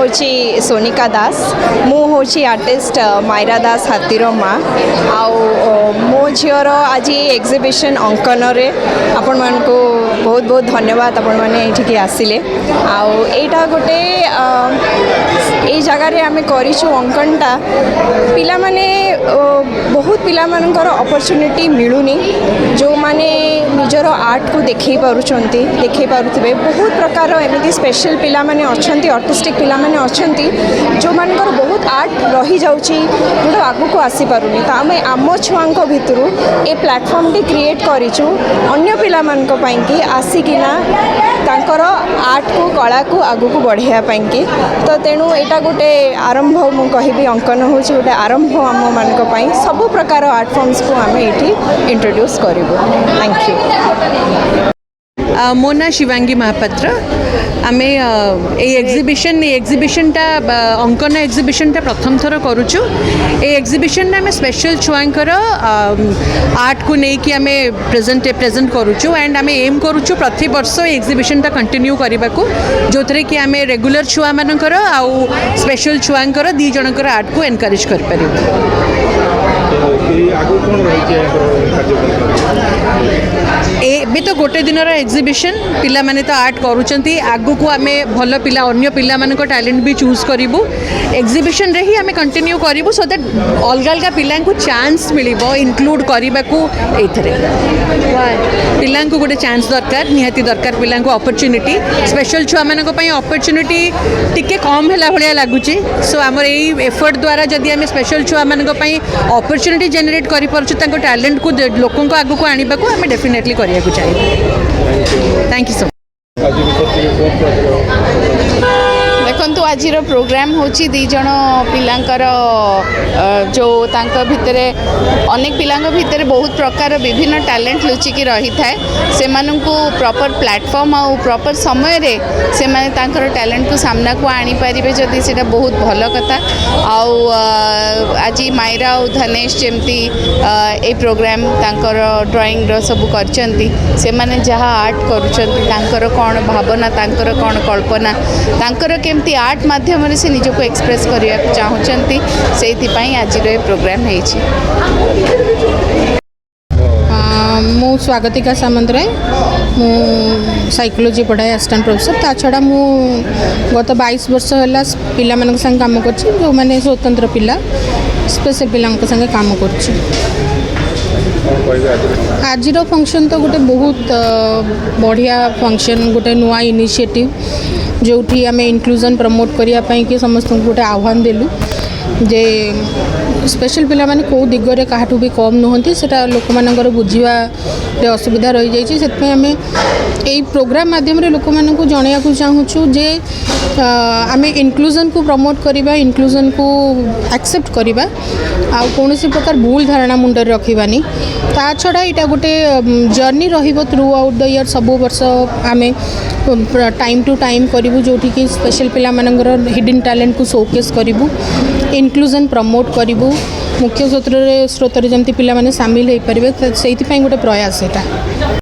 हूँ सोनिका दास मु हूँ आर्टिस्ट मायरा दास हाथीर माँ आउ मो झीर आज एग्जिबिशन अंकन आपण मान को बहुत बहुत धन्यवाद आपण मैंने आसिले आईटा गोटे ये जगार आम करूँ अंकनटा पिला माने बहुत पिला मानकर अपॉर्चुनिटी मिलूनी जो माने निजर आर्ट को देखे पारुथिबे बहुत प्रकार एमती स्पेशल पिला माने अच्छी आर्टिस्टिक पिला माने अच्छी जो मानकर बहुत आर्ट रही जाउची जोटा आगु को आसी पारुनी तो आम आम छुआ भितर ए प्लेटफॉर्म टी क्रिएट करिचु अन्य पिला मानक पई कि आसिकिना तांकर आर्ट को कला को आगु को बढ़ाया पई कि तो तेणु एटा गोटे आरंभ मु कहबी अंकन होची गोटे आरंभ आम मानक पई सब प्रकार आर्ट फॉर्म्स को आम एठी इंट्रोड्यूस करिवो। Thank you. मो ना शिवांगी महापात्र आमे एग्जिबिशनटा अंकन एग्जिबिशनटा प्रथम थर करूचु ए एग्जिबिशन आमे स्पेशल छुआंकर आर्ट को लेकिन आमे प्रेजेंट करूचु एंड आमे एम करूचु प्रति वर्ष एग्जिबिशनटा कंटिन्यू करने को जो थे कि आमे रेगुलर छुआ मानकर आउ स्पेशल छुआंकर दी जनकर आर्ट को एनकरेज कर पारिबो। ए तो गोटे दिन एग्जिबिशन पिला माने तो आर्ट करूचंती आगु को आमे भल पिला अन्य पिला मान को टैलेंट भी चूज करूँ एग्जिबिशन रे ही आमे कंटिन्यू करूँ सो दैट अलग अलग पिला को चांस मिलिबो इंक्लूड करने को एथरे पिला को गोटे चांस दरकार निहाती दरकार पिला को अपॉर्चुनिटी स्पेशल छुआ मान अपॉर्चुनिटी टिके कम है भाया लगुच सो आमर यही एफर्ट द्वारा जदि आम स्पेशल छुआ मान अपॉर्चुनिटी जेनेरेट कर टैलेंट को लोकों को आगु को आने को आम डेफिनेटली करने को चाहिए। थैंक यू सो देखु आज प्रोग्राम होची दी जन पिलांकर जो तांका भितरे अनेक पिलांक भितरे बहुत प्रकार विभिन्न टैलेंट लुचिकी रही थाए से माननकु प्रॉपर प्लेटफॉर्म आ प्रॉपर समय रे से माने तांकर टैलेंट को सामना को आनी पारिबे जदि सेटा बहुत भल कथा आउ आज मायरा और धनेश जेमती ए प्रोग्राम तांकर ड्राइंग रो सब करचंती से माने जहाँ आर्ट करूचंती तांकर कोन भावना तांकर कोन कल्पना तांकर केमती आर्ट माध्यम से निजक एक्सप्रेस करने को चाहूँगी से आज प्रोग्राम मु स्वागतिका सामंतराय मु साइकोलॉजी पढ़ाए असिस्टेंट प्रोफेसर ता छड़ा मु गत 22 वर्ष है पिला मान संग काम कर जो मैंने स्वतंत्र पिला स्पेशल पिला संगे काम कर आज फंक्शन तो गोटे बहुत बढ़िया फंक्शन गोटे नुआ इनिशिएटिव जो आम इनक्लूजन प्रमोट करने कि समस्त गोटे आह्वान देलु जे स्पेशल पिला माने को दिगरे काहाठू भी कम नुहंती सेटा लोक मानकर बुझीवा असुविधा रही जाइए से आम यही प्रोग्राम माध्यम लोक मान को जनया को चाहूँ जे आम इनक्लूजन को प्रमोट करवा इनक्लूजन को एक्सेप्ट करवा आ कौन प्रकार भूल धारणा मुंडे रखानी ता छड़ा यहाँ गोटे जर्नी रहिबो थ्रू आउट द ईयर सब वर्ष आम टाइम टू टाइम करूँ जो कि स्पेशल पिला मानकर हिडन टैलेंट को शोकेस करूँ इनक्लूजन प्रमोट करूँ मुख्य स्रोत जमी पिला माने सामिल हो पारे से गोटे प्रयास है।